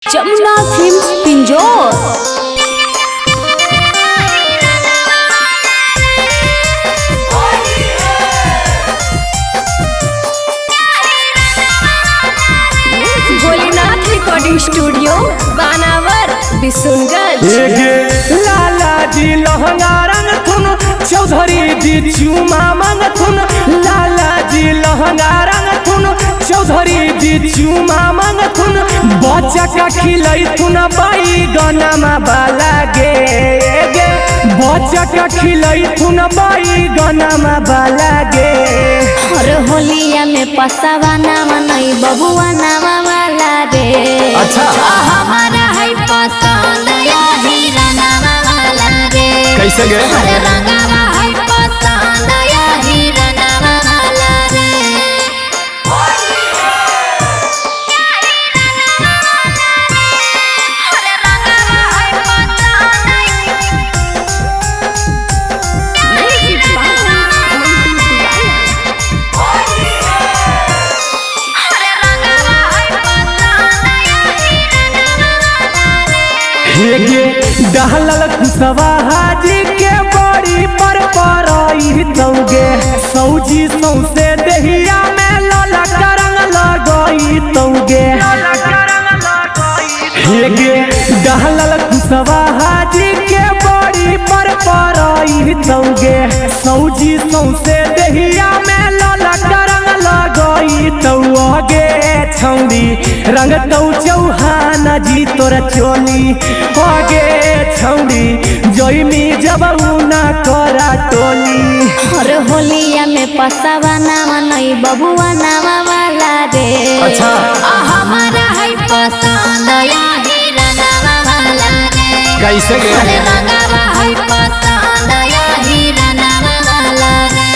Jamuna films Pinjore. Bholenath recording studio Banawar Bishunganj. Lala ji lehenga रंग थुन चौधरी जी चूमा मांग थुन। लाला जी लहंगा रंग थुन चौधरी जी चूमा मांग थुन। बच्चा का खिलई थुन बाई गनमा बाला गे बच्चा का खिलई थुन बाई गनमा बाला गे। और होलिया में पसावा नाम नहीं बबुआ नाम वाला रे। अच्छा हमारा है पसंद या हीरा नाम वाला रे। कैसे गे? अरे रंगावा है पसंद या हीरा नाम वाला रे। अरे रंगावा है पसंद दहलल कुशवा हाजी के बड़ी पर परई तौगे। सौजी सौसे दहिया में ललक रंग लगई तौगे। दहलल कुशवा हाजी के बड़ी पर परई तौगे। सौजी सौसे दहिया में ललक रंग लगई तौगे। छौड़ी रंग तौ चौहान जी तोर चोली आगे। छौड़ी जोइमी जब ना करा टोली। और होलिया में पसावा नाम नहीं बबुआ नाम वाला रे। अच्छा हमारा है पसंद या हीरा नाम वाला रे। कैसे गे? अरे रंगावा है पसंद या हीरा नाम वाला रे।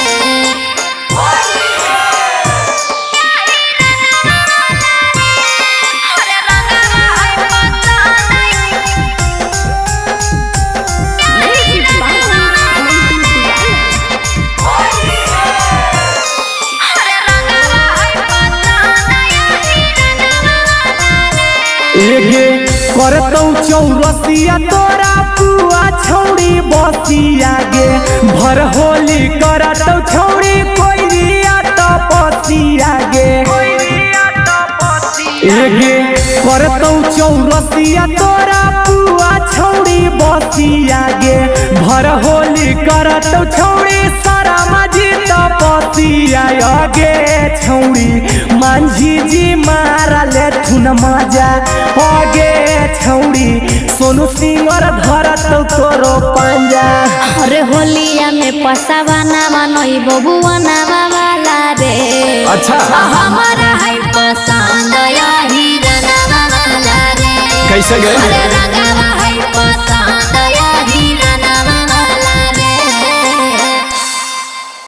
अरे रंगावा है पसंद करतौ चौरसिया तोरा पुआ छौड़ी बसिया गे। भर होली करतौ छौड़ी कोइरिया तपसिया गे। करतौ चौरसिया तोरा पुआ छौड़ी बसिया गे। भर होली करतौ छौड़ी सारा माझी तपसिया गे। छौड़ी मांझी जी मारा ले थुन मजा आगे। छौड़ी सोनू सिंह और धरत तोरो पंजा। अरे होलिया में पसावा नाम नहीं बबुआ नाम वाला रे। अच्छा हमारा है पसंद या हीरा नाम वाला रे। कैसे गे? अरे